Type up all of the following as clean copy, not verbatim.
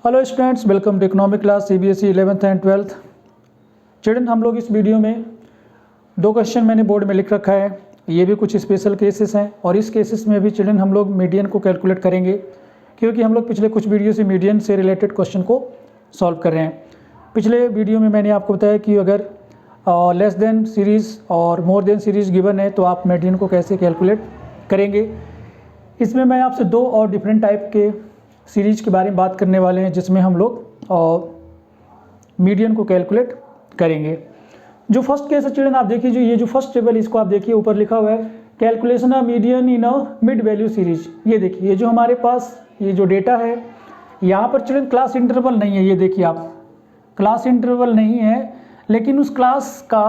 Hello students, welcome to economic class CBSE 11th and 12th। Children, हम लोग इस video में दो क्वेश्चन मैंने बोर्ड में लिख रखा है। ये भी कुछ स्पेशल केसेस हैं और इस केसेस में भी चिल्ड्रन हम लोग मीडियन को कैलकुलेट करेंगे, क्योंकि हम लोग पिछले कुछ वीडियो से मीडियन से रिलेटेड क्वेश्चन को सॉल्व कर रहे हैं। पिछले वीडियो में मैंने आपको बताया कि अगर लेस देन सीरीज़ और मोर देन सीरीज़ गिवन है तो आप मीडियन को कैसे कैलकुलेट करेंगे। इसमें मैं आपसे दो और डिफरेंट टाइप के सीरीज के बारे में बात करने वाले हैं, जिसमें हम लोग मीडियन को कैलकुलेट करेंगे। जो फर्स्ट केस है चिल्ड्रन, आप देखिए, जो ये जो फर्स्ट टेबल इसको आप देखिए, ऊपर लिखा हुआ है calculation of median in a mid value series. ये देखिए, ये जो हमारे पास ये जो डेटा है, यहाँ पर चिल्ड्रन क्लास इंटरवल नहीं है। ये देखिए आप, क्लास इंटरवल नहीं है, लेकिन उस क्लास का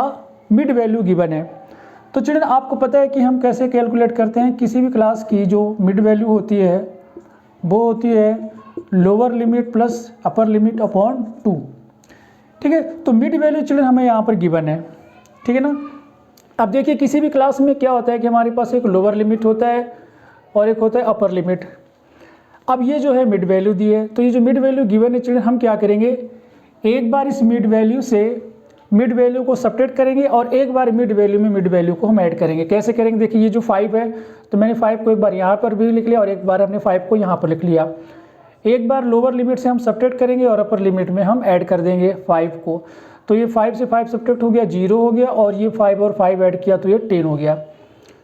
मिड वैल्यू गिवन है। तो चिल्ड्रन आपको पता है कि हम कैसे कैलकुलेट करते हैं। किसी भी क्लास की जो मिड वैल्यू होती है वो होती है lower limit plus upper limit upon 2। ठीक है, तो मिड वैल्यू चिल्ड्रन हमें यहाँ पर गिवन है, ठीक है ना। अब देखिए, किसी भी क्लास में क्या होता है कि हमारे पास एक लोअर लिमिट होता है और एक होता है अपर लिमिट। अब ये जो है मिड वैल्यू दी है, तो ये जो मिड वैल्यू गिवन है चिल्ड्रन, हम क्या करेंगे, एक बार इस मिड वैल्यू से मिड वैल्यू को सब्ट्रैक्ट करेंगे और एक बार मिड वैल्यू में मिड वैल्यू को हम ऐड करेंगे। कैसे करेंगे, देखिए ये जो 5 है, तो मैंने 5 को एक बार यहाँ पर भी लिख लिया और एक बार हमने 5 को यहाँ पर लिख लिया। एक बार लोअर लिमिट से हम सब्ट्रैक्ट करेंगे और अपर लिमिट में हम ऐड कर देंगे 5 को। तो ये 5 से 5 सब्ट्रैक्ट हो गया, 0 हो गया, और ये 5 और 5 ऐड किया तो ये 10 हो गया।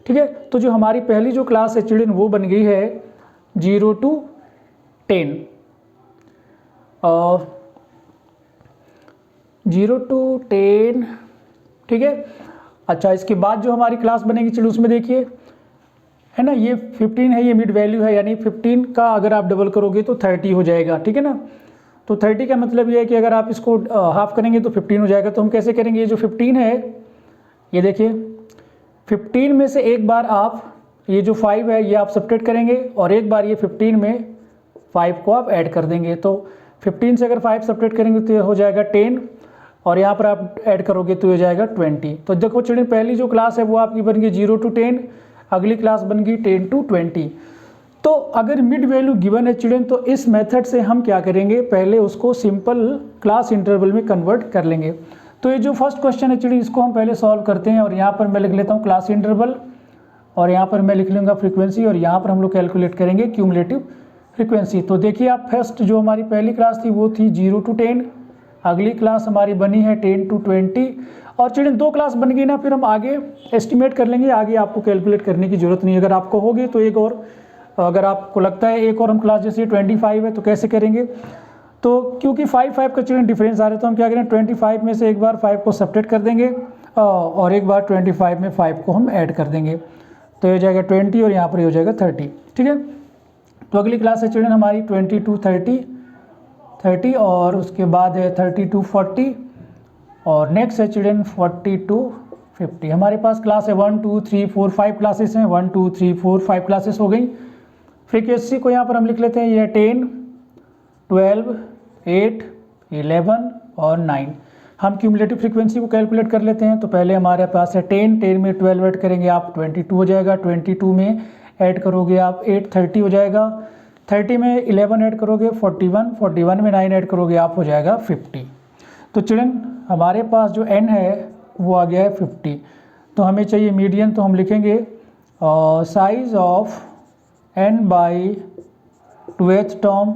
ठीक है, तो जो हमारी पहली जो क्लास है चिल्ड्रन, वो बन गई है 0 to 10। 0 to 10, ठीक है। अच्छा, इसके बाद जो हमारी क्लास बनेगी चिल्ड्रन, उसमें देखिए, है ना, ये 15 है, ये मिड वैल्यू है, यानी 15 का अगर आप डबल करोगे तो 30 हो जाएगा। ठीक है ना, तो 30 का मतलब ये है कि अगर आप इसको हाफ करेंगे तो 15 हो जाएगा। तो हम कैसे करेंगे, ये जो 15 है, ये देखिए 15 में से एक बार आप ये जो 5 है ये आप सब्ट्रैक्ट करेंगे और एक बार ये 15 में 5 को आप ऐड कर देंगे। तो 15 से अगर 5 सब्ट्रैक्ट करेंगे तो ये हो जाएगा 10, और यहाँ पर आप ऐड करोगे तो ये हो जाएगा 20। तो देखो चिल्ड्रन, पहली जो क्लास है वो आपकी बन गई 0 to 10, अगली क्लास बन गई 10 to 20। तो अगर मिड वैल्यू गिवन है चिल्ड्रन, तो इस मेथड से हम क्या करेंगे, पहले उसको सिंपल क्लास इंटरवल में कन्वर्ट कर लेंगे। तो ये जो फर्स्ट क्वेश्चन है चिल्ड्रन, इसको हम पहले सॉल्व करते हैं, और यहाँ पर मैं लिख लेता हूँ क्लास इंटरवल, और यहाँ पर मैं लिख लूँगा फ्रीक्वेंसी, और यहाँ पर हम लोग कैलकुलेट करेंगे क्यूमुलेटिव फ्रीक्वेंसी। तो देखिए आप, फर्स्ट जो हमारी पहली क्लास थी वो थी 0 to 10, अगली क्लास हमारी बनी है 10 to 20, और चिल्ड्रन दो क्लास बन गई ना, फिर हम आगे एस्टिमेट कर लेंगे। आगे आपको कैलकुलेट करने की जरूरत नहीं है। अगर आपको होगी तो एक और, अगर आपको लगता है एक और हम क्लास, जैसे 25 है, तो कैसे करेंगे, तो क्योंकि 5 का चिल्ड्रन डिफरेंस आ रहा है, तो हम क्या करें, 25 में से एक बार 5 को सब्ट्रैक्ट कर देंगे और एक बार 25 में 5 को हम ऐड कर देंगे। तो ये हो जाएगा 20 और यहाँ पर हो जाएगा 30। ठीक है, तो अगली क्लास है चिल्ड्रन हमारी 20 to 30, और उसके बाद है 30 to 40, और नेक्स्ट है चिल्ड्रन 40 to 50। हमारे पास क्लास है 1 2 3 4 5 क्लासेस हैं, 1 2 3 4 5 क्लासेस हो गई। फ्रीक्वेंसी को यहाँ पर हम लिख लेते हैं, ये 10 12 8 11 और 9। हम क्यूमुलेटिव फ्रीक्वेंसी को कैलकुलेट कर लेते हैं। तो पहले हमारे पास है 10 में 12 ऐड करेंगे आप 22 हो जाएगा, 22 में ऐड करोगे आप 8 30 हो जाएगा, 30 में 11 ऐड करोगे 41, 41 में 9 ऐड करोगे आप हो जाएगा 50। तो चिल्ड्रन हमारे पास जो n है वो आ गया है 50। तो हमें चाहिए मीडियन, तो हम लिखेंगे size of n by 2th term.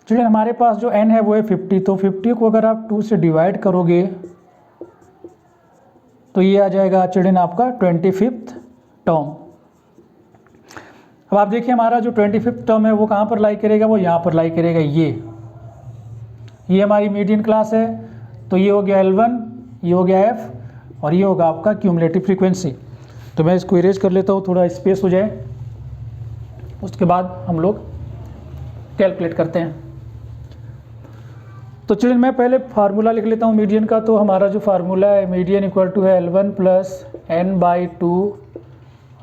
Children हमारे पास जो n है वो है 50, तो 50 को अगर आप 2 से डिवाइड करोगे तो ये आ जाएगा चिल्ड्रन आपका 25th टर्म। अब आप देखिए, हमारा जो 25th टर्म है वो कहाँ पर लाई करेगा, वो यहाँ पर लाई करेगा। ये हमारी मीडियन क्लास है, तो ये हो गया L1, ये हो गया F, और ये होगा आपका क्यूमुलेटिव फ्रीक्वेंसी। तो मैं इसको इरेज कर लेता हूँ, थोड़ा स्पेस हो जाए, उसके बाद हम लोग कैलकुलेट करते हैं। तो चिल्ड्रन मैं पहले फार्मूला लिख लेता हूँ मीडियन का। तो हमारा जो फार्मूला है, मीडियन इक्वल टू है L1 प्लस n/2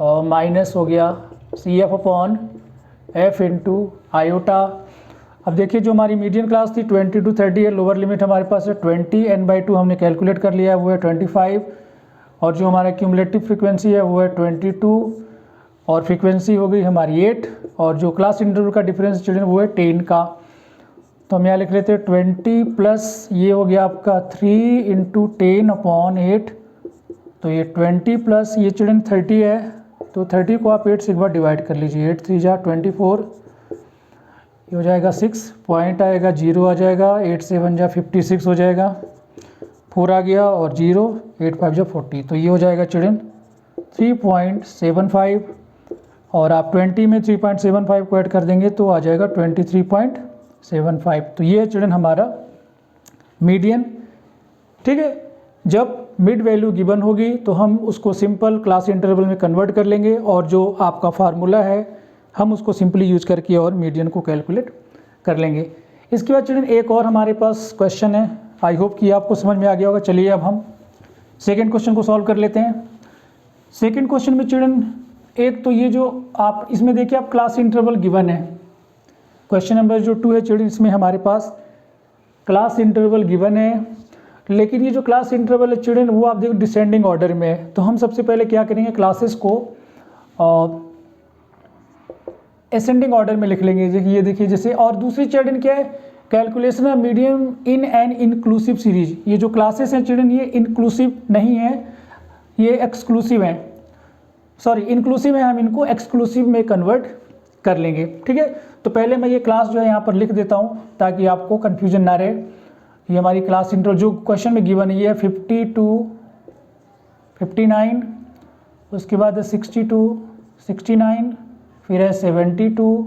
और माइनस हो गया CF upon F into iota. अब देखिए, जो हमारी मीडियन क्लास थी 20 to 30 है, लोअर लिमिट हमारे पास है 20, n/2 हमने कैलकुलेट कर लिया है, वो है 25, और जो हमारा क्यूमुलेटिव फ्रीक्वेंसी है वो है 22, और फ्रीक्वेंसी हो गई हमारी 8, और जो क्लास इंटरवल का डिफरेंस चिल्ड्रन वो है 10 का। तो हम यहाँ लिख लेते हैं 20 प्लस ये हो गया आपका 3 इंटू 10/8, तो ये 20 प्लस ये चिल्ड्रन 30 है, तो 30 को आप 8 से एक बार डिवाइड कर लीजिए, 8 3 जा 24, ये हो जाएगा 6, पॉइंट आएगा 0 आ जाएगा, 8 7 जा 56 हो जाएगा, 4 आ गया और 0, 8 5 जा 40, तो ये हो जाएगा चिल्ड्रन 3.75, और आप 20 में 3.75 को ऐड कर देंगे तो आ जाएगा 23.75। तो ये है चिल्ड्रन हमारा मीडियन। ठीक है, जब मिड वैल्यू गिवन होगी तो हम उसको सिंपल क्लास इंटरवल में कन्वर्ट कर लेंगे, और जो आपका फार्मूला है हम उसको सिंपली यूज करके और मीडियन को कैलकुलेट कर लेंगे। इसके बाद चिल्ड्रन एक और हमारे पास क्वेश्चन है, आई होप कि आपको समझ में आ गया होगा। चलिए अब हम सेकेंड क्वेश्चन को सॉल्व कर लेते हैं। सेकेंड क्वेश्चन में चिल्ड्रन एक तो ये जो आप इसमें देखिए आप क्लास इंटरवल गिवन है, क्वेश्चन नंबर जो 2 है चिल्ड्रन, इसमें हमारे पास क्लास इंटरवल गिवन है, लेकिन ये जो क्लास इंटरवल है चिल्ड्रन वो आप देखो डिसेंडिंग ऑर्डर में है। तो हम सबसे पहले क्या करेंगे, क्लासेस को असेंडिंग ऑर्डर में लिख लेंगे, ये देखिए जैसे। और दूसरी चिल्ड्रन क्या है, calculation of medium in an inclusive series. ये जो क्लासेस हैं चिल्ड्रन ये इंक्लूसिव नहीं है, ये एक्सक्लूसिव हैं, सॉरी इंक्लूसिव है, हम इनको एक्सक्लूसिव में कन्वर्ट कर लेंगे। ठीक है, तो पहले मैं ये क्लास जो है यहाँ पर लिख देता हूँ ताकि आपको कन्फ्यूजन ना रहे। ये हमारी क्लास इंटरवल जो क्वेश्चन में गिवन है ये है 50 to 59, उसके बाद है 60 to 69, फिर है 70 to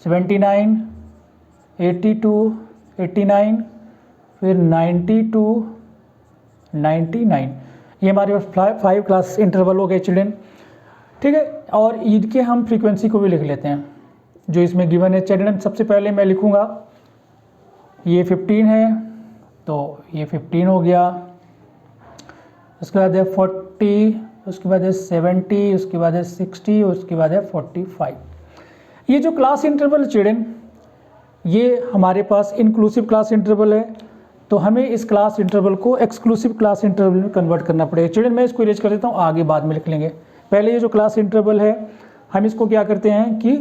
79, 80 to 89, फिर 90 to 99। ये हमारे पास 5 क्लास इंटरवल हो गए चिल्ड्रन। ठीक है, और ईद के हम फ्रीक्वेंसी को भी लिख लेते हैं जो इसमें गिवन है चिल्ड्रन। सबसे पहले मैं लिखूँगा ये 15 है, तो ये 15 हो गया, उसके बाद है 40, उसके बाद है 70, उसके बाद है 60, उसके बाद है 45। ये जो क्लास इंटरवल चिल्ड्रन ये हमारे पास इंक्लूसिव क्लास इंटरवल है, तो हमें इस क्लास इंटरवल को एक्सक्लूसिव क्लास इंटरवल में कन्वर्ट करना पड़ेगा। चिल्ड्रन मैं इसको इरेज कर देता हूँ, आगे बाद में लिख लेंगे। पहले ये जो क्लास इंटरवल है हम इसको क्या करते हैं कि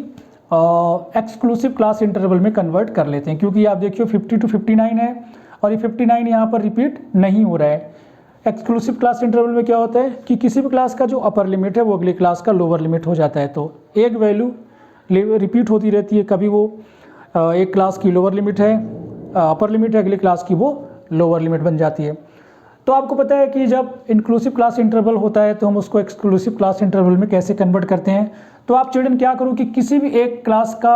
एक्सक्लूसिव क्लास इंटरवल में कन्वर्ट कर लेते हैं, क्योंकि आप देखिए 50 to 59 है और ये 59 यहाँ पर रिपीट नहीं हो रहा है। एक्सक्लूसिव क्लास इंटरवल में क्या होता है कि किसी भी क्लास का जो अपर लिमिट है वो अगली क्लास का लोअर लिमिट हो जाता है, तो एक वैल्यू रिपीट होती रहती है, कभी वो एक क्लास की लोअर लिमिट है अपर लिमिट है, अगली क्लास की वो लोअर लिमिट बन जाती है। तो आपको पता है कि जब इंक्लूसिव क्लास इंटरवल होता है तो हम उसको एक्सक्लूसिव क्लास इंटरवल में कैसे कन्वर्ट करते हैं। तो आप चिल्ड्रन क्या करो कि किसी भी एक क्लास का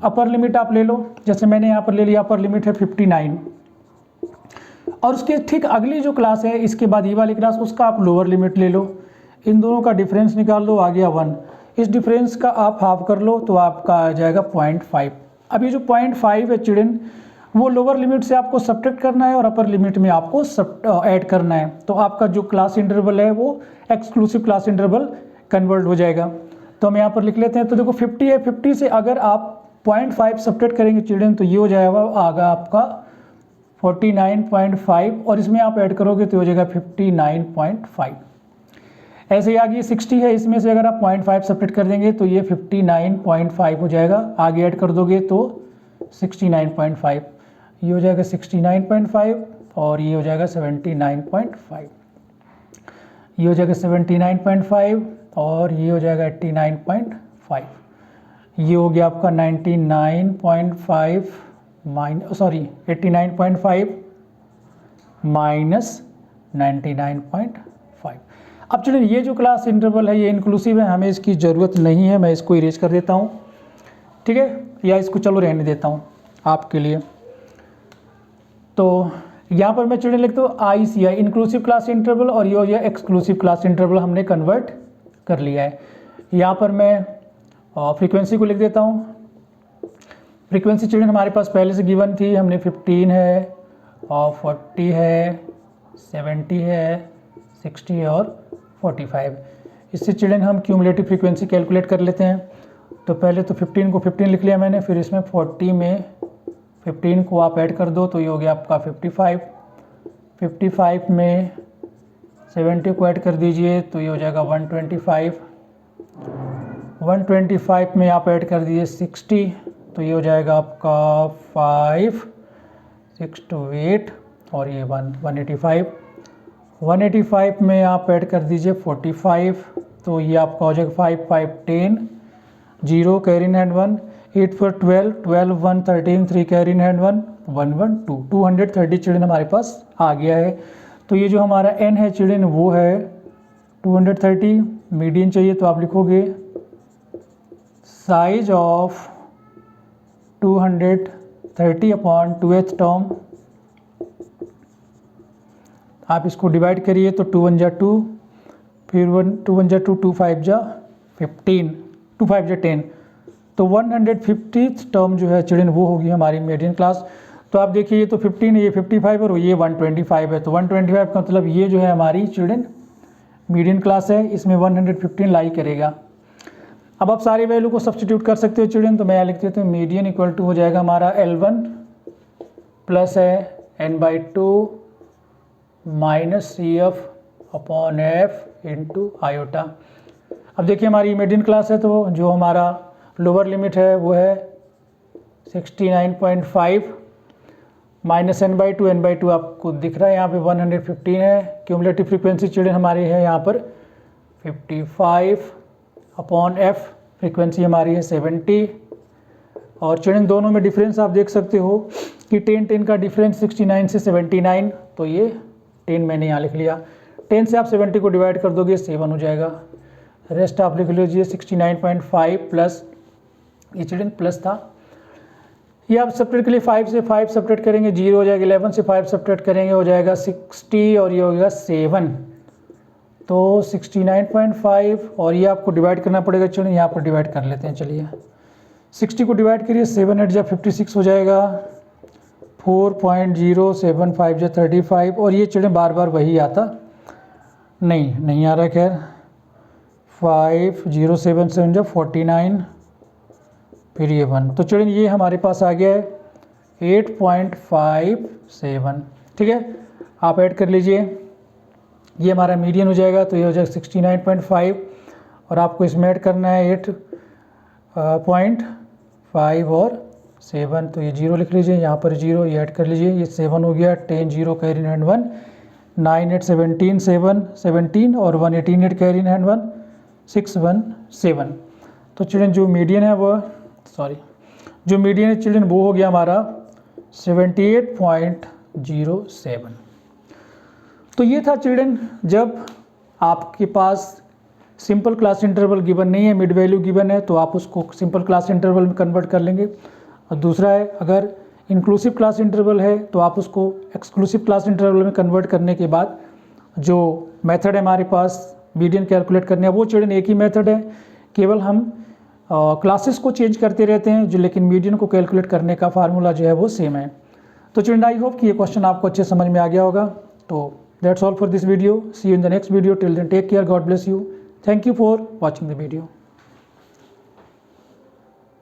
अपर लिमिट आप ले लो, जैसे मैंने यहाँ पर ले लिया अपर लिमिट है 59, और उसके ठीक अगली जो क्लास है इसके बाद ये वाली क्लास उसका आप लोअर लिमिट ले लो, इन दोनों का डिफरेंस निकाल लो, आ गया 1। इस डिफरेंस का आप हाफ कर लो तो आपका आ जाएगा 0.5। अब ये जो 0.5 है चिल्ड्रन वो लोअर लिमिट से आपको सब्ट्रैक्ट करना है और अपर लिमिट में आपको ऐड करना है, तो आपका जो क्लास इंटरवल है वो एक्सक्लूसिव क्लास इंटरवल कन्वर्ट हो जाएगा। तो हम यहाँ पर लिख लेते हैं, तो देखो 50 है, 50 से अगर आप 0.5 सब्ट्रैक्ट करेंगे चिल्ड्रन तो ये हो जाएगा आगा आपका 49.5, और इसमें आप ऐड करोगे तो हो जाएगा 59.5। ऐसे ही आगे 60 है, इसमें से अगर आप 0.5 सब्ट्रैक्ट कर देंगे तो ये 59.5 हो जाएगा, आगे ऐड कर दोगे तो 69.5, ये हो जाएगा 69.5 और ये हो जाएगा 79.5, ये हो जाएगा 79.5 और ये हो जाएगा 89.5, ये हो गया आपका 99.5 89.5 माइनस 99.5। अब चलिए ये जो क्लास इंटरवल है ये इंक्लूसिव है, हमें इसकी ज़रूरत नहीं है, मैं इसको इरेज कर देता हूँ। ठीक है, या इसको चलो रहने देता हूँ आपके लिए। तो यहाँ पर मैं चिल्ड्रन लिखता हूँ ICI इंक्लूसिव क्लास इंटरवल, और ये हो गया एक्सक्लूसिव क्लास इंटरवल हमने कन्वर्ट कर लिया है। यहाँ पर मैं फ्रीक्वेंसी को लिख देता हूँ। फ्रीक्वेंसी चिल्ड्रन हमारे पास पहले से गिवन थी, हमने 15 है और 40 है, 70 है, 60 है और 45। इससे चिल्ड्रन हम क्यूमुलेटिव फ्रीक्वेंसी कैलकुलेट कर लेते हैं। तो पहले तो 15 को 15 लिख लिया मैंने, फिर इसमें 40 में 15 को आप ऐड कर दो तो ये हो गया आपका 55। 55 में 70 को ऐड कर दीजिए तो ये हो जाएगा 125। 125 में आप ऐड कर दीजिए 60, तो ये हो जाएगा आपका 5 6 to 8 और ये 185। 185 में आप ऐड कर दीजिए 45, तो ये आपका हो जाएगा 5 5 10, 0 carry in hand 1, 8 4 12, 12 1 13, 3 carry in hand 1, 1 1 2, 230 children हमारे पास आ गया है। तो ये जो हमारा n है चिल्ड्रन वो है 230। मीडियन चाहिए तो आप लिखोगे size of 230 upon 2th term, आप इसको डिवाइड करिए तो 2 1 जा 2, फिर 2 1 जा 2, 2 5 जा 15, 2 5 जा 10, तो 150th टर्म जो है चिल्ड्रन वो होगी हमारी मीडियन क्लास। तो आप देखिए ये तो 15 है, ये 55 और ये 125 है, तो 125 का मतलब ये जो है हमारी चिल्ड्रन मीडियन क्लास है, इसमें 115 लाई करेगा। अब आप सारी वैल्यू को सब्सटीट्यूट कर सकते हो चिल्ड्रन, तो मैं यहाँ लिख देता हूँ मीडियन इक्वल टू हो जाएगा हमारा L1 प्लस है n/2 minus CF upon F into iota. अब देखिए हमारी मीडियन क्लास है, तो जो हमारा लोअर लिमिट है वो है 69.5 माइनस n/2 आपको दिख रहा है यहाँ पे 115 है। क्यूमुलेटिव फ्रीक्वेंसी चिल्ड्रन हमारी है यहाँ पर 55 अपॉन F, फ्रीक्वेंसी हमारी है 70। और चिल्ड्रन दोनों में डिफरेंस आप देख सकते हो कि 10 का डिफरेंस 69 से 79, तो ये 10 मैंने यहाँ लिख लिया। 10 से आप 70 को डिवाइड कर दोगे 7 हो जाएगा, रेस्ट आप लिख लीजिए 69.5 प्लस, ये चिल्ड्रन प्लस था, ये आप सब्ट्रैक्ट के लिए 5 से 5 सब्ट्रैक्ट करेंगे 0 हो जाएगा, 11 से 5 सब्ट्रैक्ट करेंगे हो जाएगा 60 और ये हो जाएगा 7, तो 69.5 और ये आपको डिवाइड करना पड़ेगा। चलिए यहाँ पर डिवाइड कर लेते हैं, चलिए 60 को डिवाइड करिए 7 8 जा 56 हो जाएगा, 4.075 जा 35 और ये चिल्ड्रन बार बार वही आता नहीं आ रहा, खैर 5077 जा 49, फिर ये 1, तो चिल्ड्रन ये हमारे पास आ गया है 8.57। ठीक है, आप ऐड कर लीजिए, ये हमारा मीडियन हो जाएगा, तो ये हो जाएगा 69.5 और आपको इसमें ऐड करना है 8.5 और 7, तो ये 0 लिख लीजिए, यहाँ पर 0 ये ऐड कर लीजिए, ये 7 हो गया, 10 0 कैरी इन हैंड 1, 9 8 17 7 17 और 1 18 8 कैरी इन हैंड 1 6 1 7। तो चिल्ड्रन जो मीडियन है वो जो मीडियन है चिल्ड्रन वो हो गया हमारा 78.07। तो ये था चिल्ड्रन जब आपके पास सिंपल क्लास इंटरवल गिवन नहीं है, मिड वैल्यू गिवन है, तो आप उसको सिंपल क्लास इंटरवल में कन्वर्ट कर लेंगे। और दूसरा है अगर इंक्लूसिव क्लास इंटरवल है तो आप उसको एक्सक्लूसिव क्लास इंटरवल में कन्वर्ट करने के बाद जो मेथड है हमारे पास मीडियन कैलकुलेट करने है वो चिल्ड्रन एक ही मेथड है, केवल हम क्लासेस को चेंज करते रहते हैं, जो लेकिन मीडियन को कैलकुलेट करने का फार्मूला जो है वो सेम है। तो चिल्ड्रन आई होप कि ये क्वेश्चन आपको अच्छे समझ में आ गया होगा। तो that's all for this video, see you in the next video, till then take care, God bless you, thank you for watching the video.